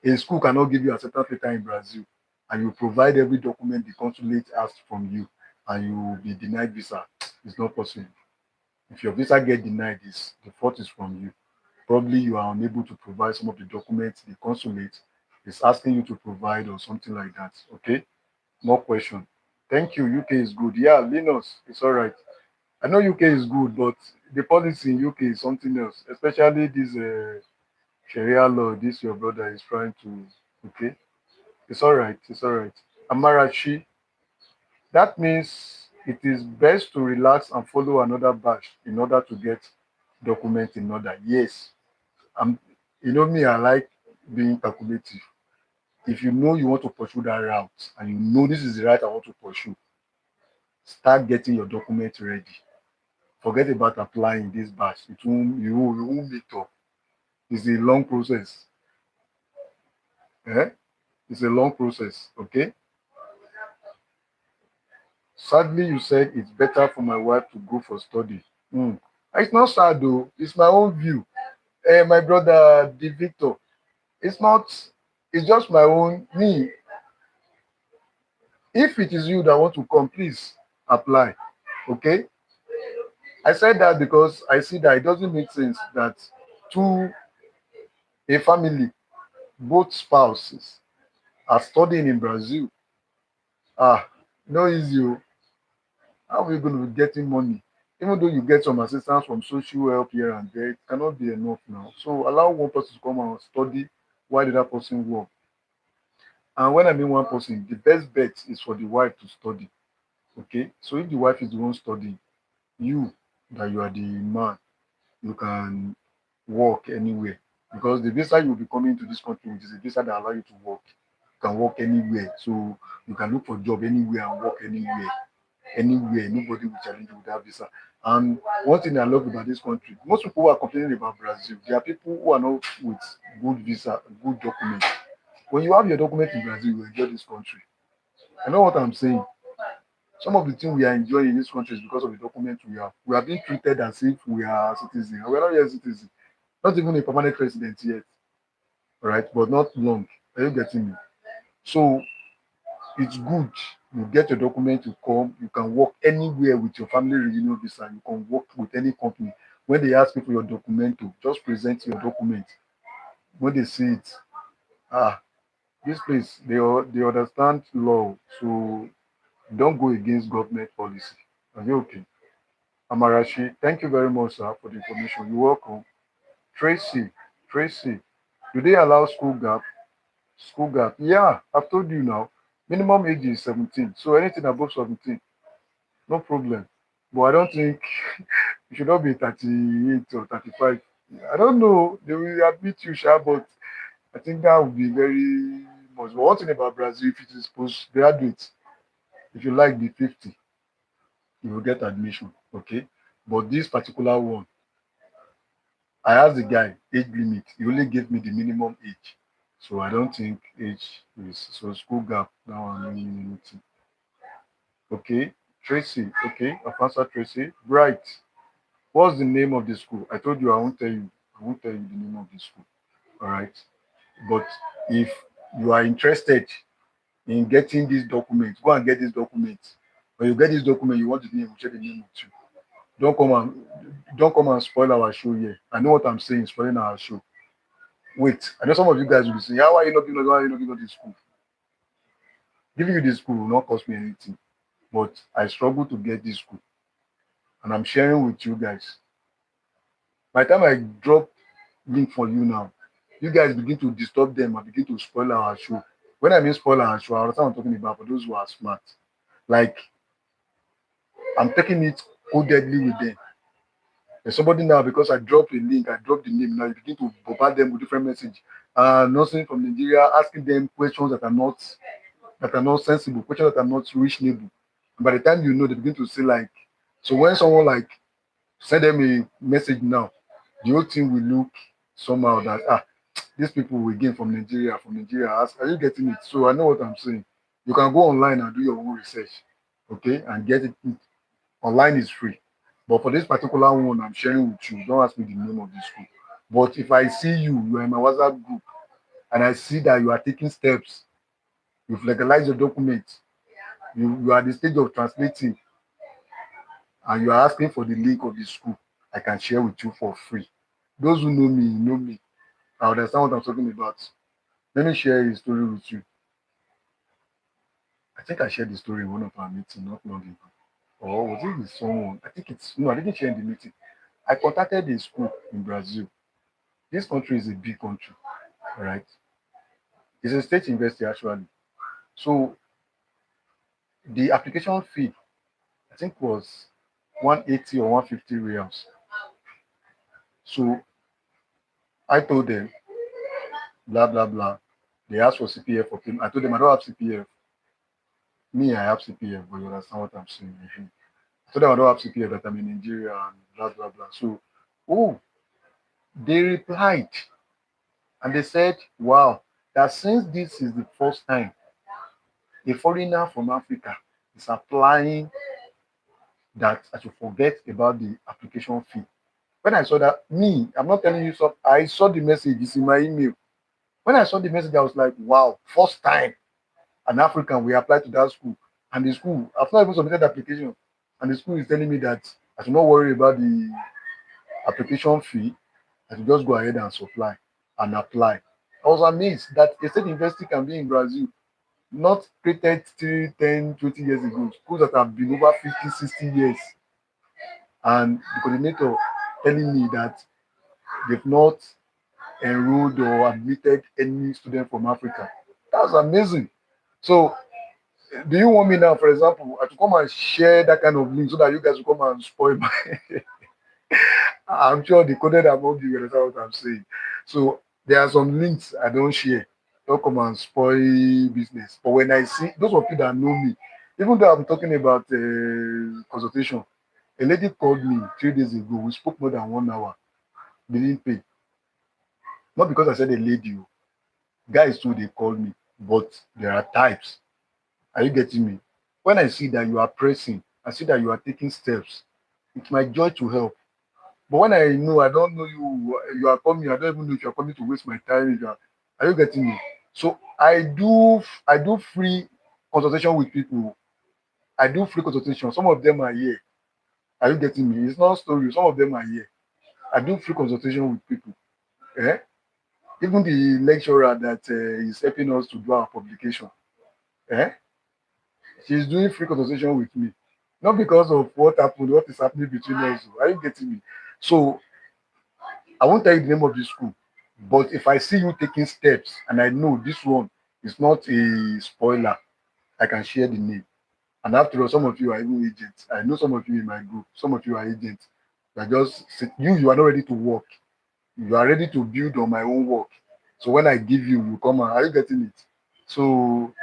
A school cannot give you acceptance letter in Brazil and you provide every document the consulate asked from you and you will be denied visa. It's not possible. If your visa get denied, the fault is from you. Probably you are unable to provide some of the documents the consulate is asking you to provide or something like that. Okay? More question. Thank you. UK is good. Yeah, Linus, it's all right. I know UK is good, but the policy in UK is something else, especially this Sharia law. This your brother is trying to. Okay, it's all right. It's all right. Amarachi, that means it is best to relax and follow another batch in order to get document in order. Yes, I'm. You know me, I like being calculative. If you know you want to pursue that route and you know this is the right I want to pursue, start getting your document ready. Forget about applying this batch. You won't meet up. It's a long process. Eh? It's a long process. Okay. Sadly, you said it's better for my wife to go for study. Hmm. It's not sad though. It's my own view. My brother, the Victor. It's not. It's just my own. Me. If it is you that want to come, please apply. Okay. I said that because I see that it doesn't make sense that two a family, both spouses, are studying in Brazil. Ah, no easy. Oh. How are you going to be getting money? Even though you get some assistance from social help here and there, it cannot be enough now. So allow one person to come and study while the other person work. And when I mean one person, the best bet is for the wife to study. Okay. So if the wife is the one studying, you that you are the man, you can work anywhere. Because the visa you'll be coming to this country, which is a visa that allow you to work. You can work anywhere. So you can look for job anywhere and work anywhere. Anywhere, nobody will challenge you with that visa. And one thing I love about this country, most people who are complaining about Brazil, there are people who are not with good visa, good documents. When you have your document in Brazil, you enjoy this country. I know what I'm saying. Some of the things we are enjoying in this country is because of the document we have. We are being treated as if we are citizens. We are not yet citizens. Not even a permanent resident yet. All right, but not long. Are you getting me? So it's good. You get your document, you come, you can work anywhere with your family reunion visa. You can work with any company. When they ask you for your document, just present your document. When they see it, ah, this place they understand law, so don't go against government policy. Are you okay? Amarashi, thank you very much, sir, for the information. You're welcome. Tracy, Tracy, do they allow school gap? School gap? Yeah, I've told you now. Minimum age is 17. So anything above 17, no problem. But I don't think you should not be 38 or 35. I don't know. They will admit you, sha, but I think that would be very much. But one thing about Brazil, if it is postgraduate, if you like be 50, you will get admission. Okay. But this particular one, I asked the guy age limit. He only gave me the minimum age. So I don't think age is so school gap. That one don't mean anything. Okay. Tracy. Okay. I've answered Tracy. Right. What's the name of the school? I told you I won't tell you. I won't tell you the name of the school. All right. But if you are interested in getting this document, go and get this document. When you get this document, you want the name, we'll check the name with you. Don't come and spoil our show here. I know what I'm saying, spoiling our show. Wait, I know some of you guys will be saying, how are you not giving us, why are you not giving us this school? Giving you this school will not cost me anything. But I struggle to get this school. And I'm sharing with you guys. By the time I drop link for you now, you guys begin to disturb them and begin to spoil our show. When I mean spoil our show, I understand what I'm talking about for those who are smart. Like, I'm taking it codedly with them. There's somebody now, because I dropped a link, I dropped the name, now you begin to bombard them with different message. Nothing from Nigeria, asking them questions that are not sensible, questions that are not reasonable. And by the time you know, they begin to say like, so when someone like send them a message now, the whole thing will look somehow that these people will gain from Nigeria, are you getting it? So I know what I'm saying. You can go online and do your own research, okay, and get it. Online is free. But for this particular one I'm sharing with you, don't ask me the name of the school. But if I see you are in my WhatsApp group and I see that you are taking steps, you've legalized your document, you are at the stage of translating, and you are asking for the link of the school, I can share with you for free. Those who know me, know me. I understand what I'm talking about. Let me share a story with you. I think I shared the story in one of our meetings not long ago. Or was it with someone? I think it's no, I didn't share in the meeting. I contacted a school in Brazil. This country is a big country, right? It's a state university actually. So the application fee, I think, was 180 or 150 reals. So I told them, blah blah blah. They asked for CPF for payment. I told them I don't have CPF. Me, I have CPF, but you understand what I'm saying. I told them I don't have CPF, that I'm in Nigeria and blah blah blah. So, oh, they replied and they said, wow, that since this is the first time a foreigner from Africa is applying, that I should forget about the application fee. When I saw that, me, I'm not telling you so, I saw the message, it's in my email. When I saw the message, I was like, wow, first time an African will apply to that school. And the school, I've not even submitted the application. And the school is telling me that I should not worry about the application fee. I should just go ahead and supply and apply. I was amazed that a state university can be in Brazil, not created 3, 10, 20 years ago. Schools that have been over 50, 60 years. And the coordinator telling me that they've not enrolled or admitted any student from Africa. That's amazing. So, do you want me now, for example, to come and share that kind of link so that you guys will come and spoil my? I'm sure the coded among you understand what I'm saying. So there are some links I don't share. Don't come and spoil business. But when I see those of you that know me, even though I'm talking about consultation, a lady called me 3 days ago. We spoke more than 1 hour. They didn't pay. Not because I said a lady. Guys too, they called me. But there are types. Are you getting me? When I see that you are pressing, I see that you are taking steps, it's my joy to help. But when I know I don't know you, you are coming, I don't even know if you're coming to waste my time. Are you getting me? So I do free consultation with people. I do free consultation. Some of them are here. Are you getting me? It's not story. Some of them are here. I do free consultation with people. Eh? Even the lecturer that is helping us to do our publication. Eh? She's doing free consultation with me. Not because of what happened, what is happening between us. Are you getting me? So I won't tell you the name of the school. But if I see you taking steps and I know this one is not a spoiler, I can share the name. And after all, some of you are even agents. I know some of you in my group. Some of you are agents. You are not ready to work. You are ready to build on my own work. So when I give you, you come and are you getting it? So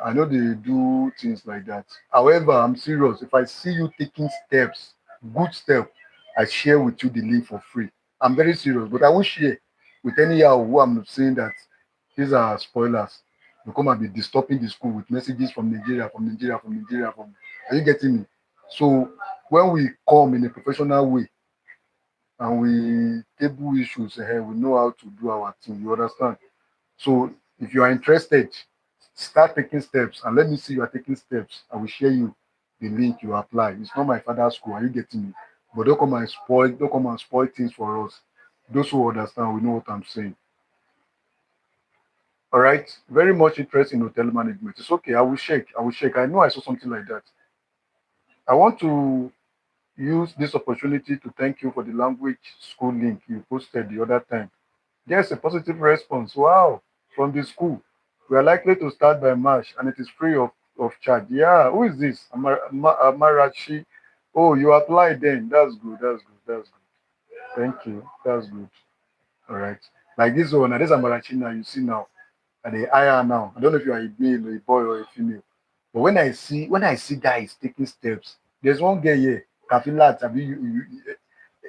I know they do things like that. However, I'm serious. If I see you taking steps, good step, I share with you the link for free. I'm very serious, but I won't share with anyhow who I'm saying that these are spoilers. You come and be disturbing the school with messages from Nigeria, from Nigeria, from Nigeria, from. Are you getting me? So when we come in a professional way and we table issues ahead, we know how to do our thing. You understand? So if you are interested, start taking steps and let me see you are taking steps. I will share you the link you apply. It's not my father's school. Are you getting me? But don't come and spoil things for us. Those who understand, we know what I'm saying. All right. Very much interest in hotel management. It's okay. I will check. I will check. I know I saw something like that. I want to use this opportunity to thank you for the language school link you posted the other time. There's a positive response. Wow, from the school. We are likely to start by March and it is free of charge. Yeah, who is this? Amarachi. Oh, you applied then. That's good. That's good. That's good. Thank you. That's good. All right. Like this one, this Amarachi now, you see now. And the hire now. I don't know if you are a male or a boy or a female. But when I see guys taking steps, there's one girl here, Kafilat.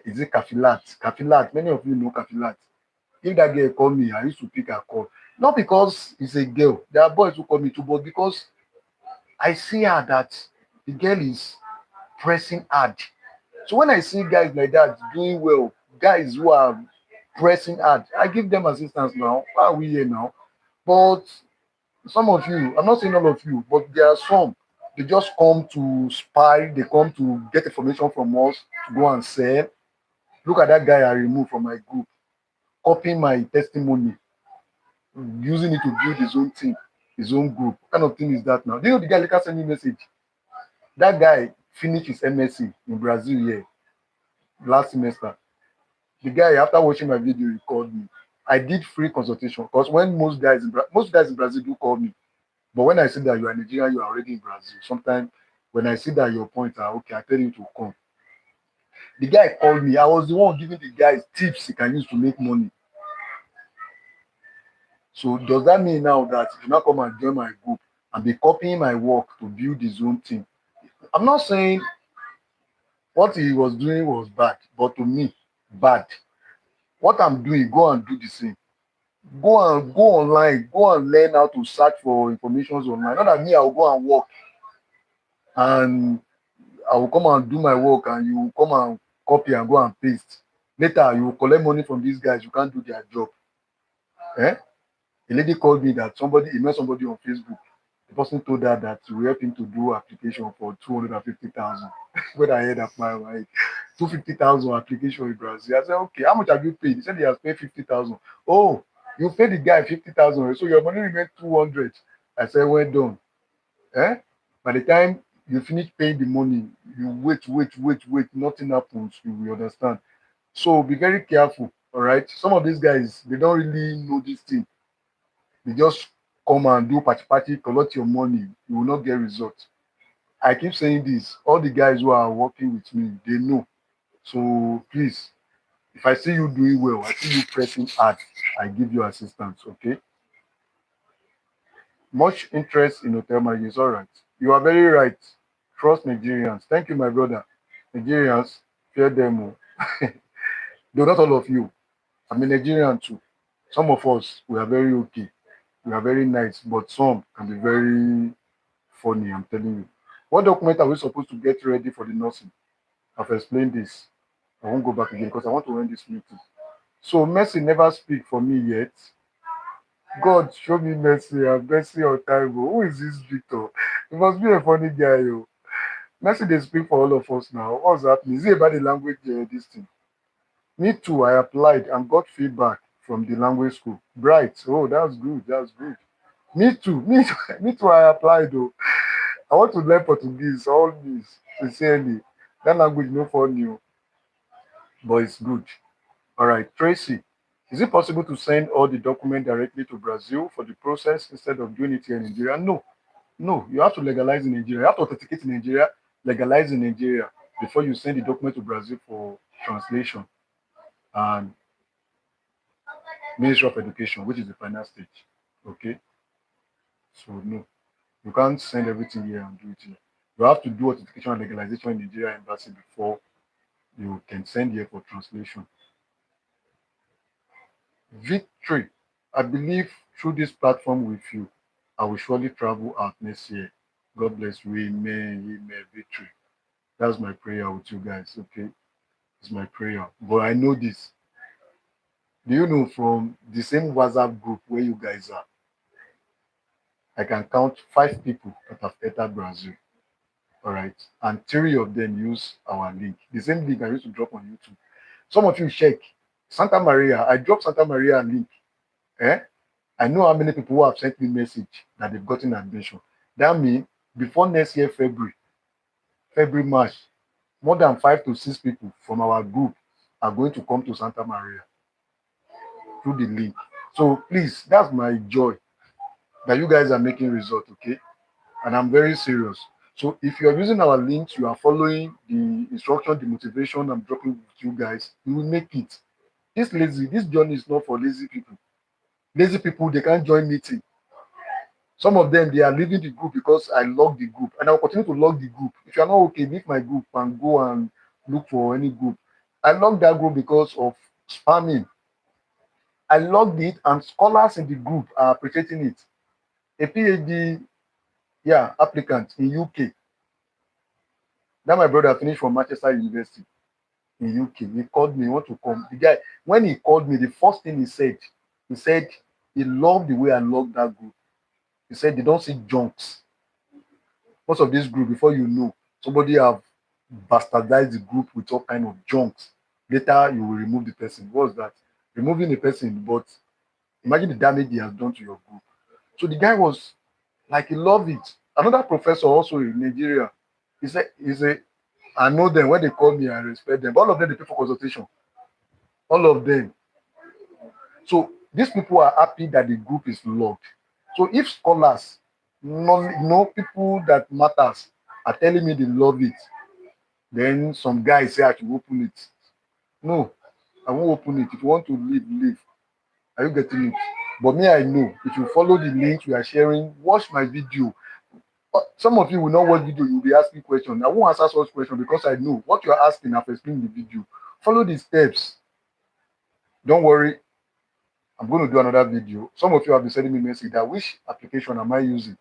Is it Kafilat? Kafilat. Many of you know Kafilat. If that girl call me, I used to pick her call. Not because it's a girl. There are boys who call me too, but because I see her that the girl is pressing hard. So when I see guys like that doing well, guys who are pressing hard, I give them assistance now. Why are we here now? But some of you, I'm not saying all of you, but there are some. They just come to spy, they come to get information from us to go and sell. Look at that guy I removed from my group, copying my testimony, using it to build his own team, his own group. What kind of thing is that now? Do you know the guy later sent me a message? That guy finished his MSc in Brazil here last semester. The guy, after watching my video, he called me. I did free consultation because when most guys in Brazil do call me, but when I see that you are Nigerian, you are already in Brazil. Sometimes when I see that your points are okay, I tell you to come. The guy called me. I was the one giving the guys tips he can use to make money. So does that mean now that if you now come and join my group and be copying my work to build his own team? I'm not saying what he was doing was bad, but to me, bad. What I'm doing, go and do the same. Go online, go and learn how to search for information online. Not that me, I will go and work and I will come and do my work and you will come and copy and go and paste. Later, you will collect money from these guys, you can't do their job. Eh? A lady called me that he met somebody on Facebook. The person told her that we help him to do application for 250,000. When I heard that, my wife, 250,000 application in Brazil. I said, okay, how much have you paid? He said he has paid 50,000. Oh, you paid the guy 50,000, so your money remained 200. I said, well done. Eh? By the time you finish paying the money, you wait, nothing happens. You will understand. So be very careful. All right. Some of these guys, they don't really know this thing. They just come and do party, collect your money. You will not get results. I keep saying this. All the guys who are working with me, they know. So please, if I see you doing well, I see you pressing hard, I give you assistance. Okay. Much interest in hotel management is all right. You are very right. Trust Nigerians. Thank you, my brother. Nigerians, fear them. Though not all of you. I'm a Nigerian too. Some of us, we are very okay. We are very nice, but some can be very funny, I'm telling you. What document are we supposed to get ready for the nursing? I've explained this. I won't go back again because I want to end this meeting. So Mercy never speak for me yet. God, show me mercy and mercy on time. Who is this Victor? He must be a funny guy. Yo. Mercy, they speak for all of us now. What's happening? Is it about the language, this thing? Me too, I applied and got feedback from the language school. Bright. Oh, that's good. That's good. Me too. Me too, I applied though. I want to learn Portuguese, all this, sincerely. That language no for new, but it's good. All right, Tracy, is it possible to send all the document directly to Brazil for the process instead of doing it here in Nigeria? No, No, you have to legalize in Nigeria. You have to authenticate in Nigeria, legalize in Nigeria before you send the document to Brazil for translation and Ministry of Education, which is the final stage. Okay, so no, you can't send everything here and do it here. You have to do authentication and legalization in Nigeria embassy before you can send here for translation. Victory. I believe through this platform with you, I will surely travel out next year. God bless you. Amen. Amen. Victory. That's my prayer with you guys. Okay. It's my prayer. But I know this. Do you know from the same WhatsApp group where you guys are, I can count 5 people that have entered Brazil. All right. And 3 of them use our link. The same link I used to drop on YouTube. Some of you check Santa Maria. I dropped Santa Maria link. Eh? I know how many people who have sent me message that they've gotten admission. That means before next year, February, March, more than 5 to 6 people from our group are going to come to Santa Maria through the link. So please, that's my joy that you guys are making result, okay? And I'm very serious. So if you're using our links, you are following the instruction, the motivation I'm dropping with you guys, you will make it. This journey is not for lazy people. Lazy people, they can't join meeting. Some of them, they are leaving the group because I locked the group, and I'll continue to lock the group. If you're not okay, leave my group and go and look for any group. I locked that group because of spamming. I logged it, and scholars in the group are appreciating it. A PhD, yeah, applicant in UK. That my brother finished from Manchester University in UK. He called me, he want to come. The guy, when he called me, the first thing he said he loved the way I logged that group. He said they don't see junks. Most of this group, before you know, somebody have bastardized the group with all kind of junks. Later, you will remove the person. What's that? Removing the person, but imagine the damage he has done to your group. So the guy was like, he loved it. Another professor also in Nigeria, he said, I know them. When they call me, I respect them. All of them, they pay for consultation. All of them. So these people are happy that the group is logged. So if scholars, people that matters are telling me they love it, then some guys say I should open it. No, I won't open it. If you want to leave, leave. Are you getting it? But me, I know. If you follow the link we are sharing, watch my video. Some of you will not watch video, you'll be asking questions. I won't answer such questions because I know what you are asking. I've explained in the video. Follow the steps. Don't worry. I'm going to do another video. Some of you have been sending me message that which application am I using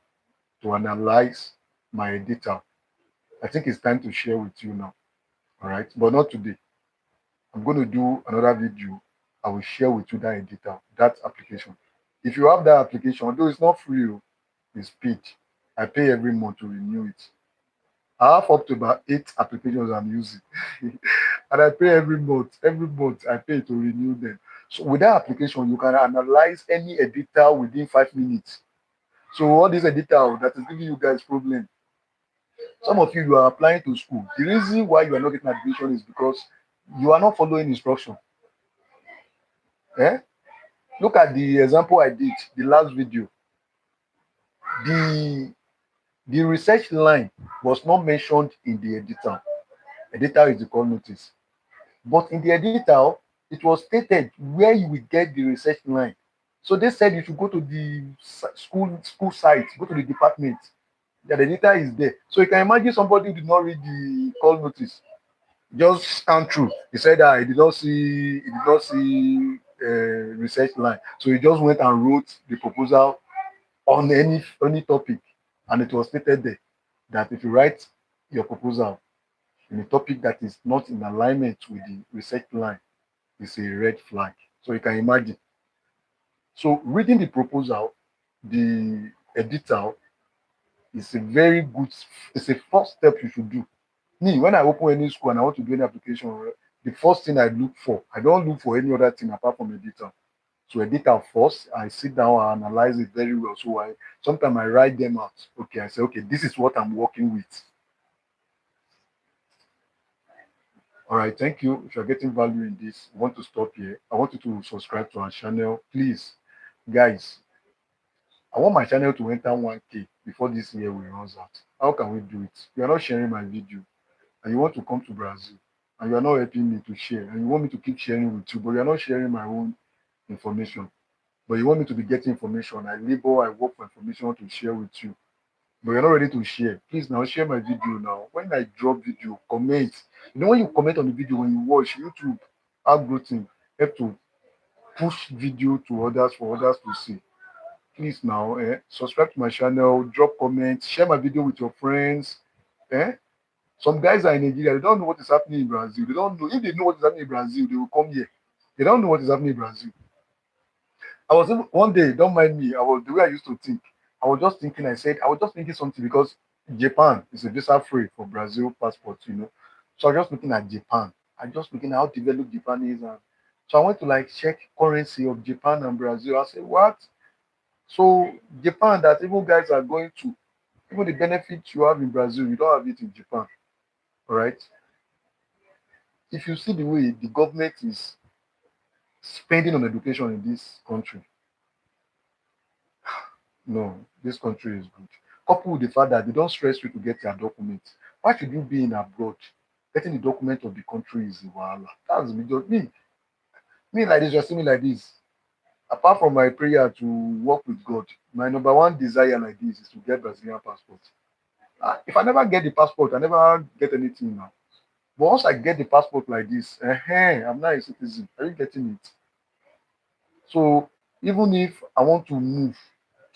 to analyze my data. I think it's time to share with you now. All right, but not today. I'm going to do another video. I will share with you that editor, that application. If you have that application, although it's not free, it's paid. I pay every month to renew it. I have up to about 8 applications I'm using. And I pay every month. Every month I pay to renew them. So with that application, you can analyze any editor within 5 minutes. So all this editor that is giving you guys problem. Some of you are applying to school. The reason why you are not getting admission is because you are not following instruction. Eh? Look at the example I did, the last video. The research line was not mentioned in the editor. Editor is the call notice. But in the editor, it was stated where you will get the research line. So they said you should go to the school site, go to the department. The editor is there. So you can imagine somebody who did not read the call notice. Just scan through. He said that he did not see research line. So he just went and wrote the proposal on any topic. And it was stated there that if you write your proposal in a topic that is not in alignment with the research line, it's a red flag. So you can imagine. So reading the proposal, the editor, is a very good, it's a first step you should do. Me, when I open any school and I want to do any application, the first thing I look for, I don't look for any other thing apart from editor. So editor first, I sit down and analyze it very well. So sometimes I write them out. Okay, I say, okay, this is what I'm working with. All right, thank you. If you're getting value in this, I want to stop here. I want you to subscribe to our channel. Please, guys, I want my channel to enter 1K before this year will run out. How can we do it? You are not sharing my video, and you want to come to Brazil, and you are not helping me to share, and you want me to keep sharing with you, but you are not sharing my own information. But you want me to be getting information. I labor, I work for information to share with you. But you're not ready to share. Please now share my video now. When I drop video, comment. You know when you comment on the video, when you watch YouTube, algorithm help to push video to others for others to see. Please now, subscribe to my channel, drop comments, share my video with your friends. Eh? Some guys are in Nigeria, they don't know what is happening in Brazil. They don't know. If they know what is happening in Brazil, they will come here. They don't know what is happening in Brazil. I was one day, don't mind me, I was the way I used to think. I was just thinking, I was just thinking something because Japan is a visa free for Brazil passport. So I was just looking at Japan. I just looking at how developed Japan is. And so I went to like check currency of Japan and Brazil. I said, what? So Japan that even guys are going to, even the benefits you have in Brazil, you don't have it in Japan. All right. If you see the way the government is spending on education in this country, no, this country is good. Coupled with the fact that they don't stress you to get your documents. Why should you be in abroad? Getting the document of the country is wahala. That's me like this, just me like this. Apart from my prayer to work with God, my number one desire like this is to get Brazilian passport. If I never get the passport, I never get anything now. But once I get the passport like this, I'm not a citizen. Are you getting it? So even if I want to move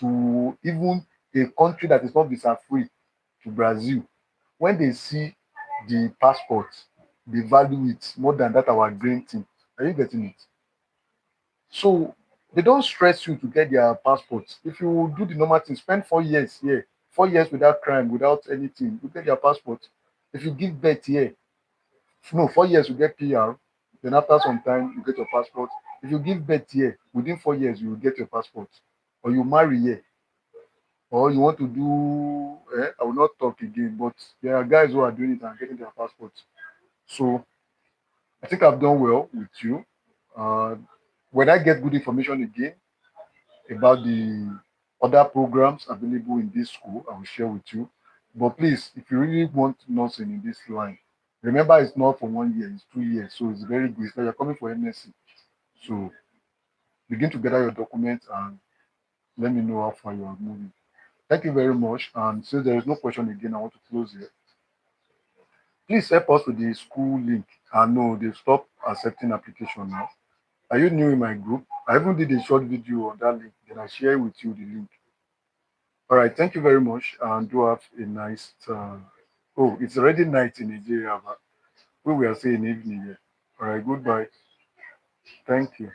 to even a country that is not visa free to Brazil, when they see the passport, they value it more than that our green thing. Are you getting it? So they don't stress you to get their passports. If you do the normal thing, spend 4 years here, 4 years without crime, without anything, you get your passport. If you give birth here, no, 4 years you get PR. Then after some time you get your passport. If you give birth here, within 4 years you will get your passport. Or you marry here, or you want to do, I will not talk again, but there are guys who are doing it and getting their passports. So I think I've done well with you. Uh, when I get good information again about the other programs available in this school, I will share with you. But please, if you really want nursing in this line, remember it's not for 1 year, it's 2 years. So it's very good. It's like you're coming for MSc. So begin to gather your documents and let me know how far you are moving. Thank you very much. And since there is no question again, I want to close here. Please help us with the school link. I know they've stopped accepting application now. Are you new in my group? I even did a short video on that link. Then I share with you the link. All right. Thank you very much. And do have a nice. Oh, it's already night in Nigeria, but we will say in evening here. All right. Goodbye. Thank you.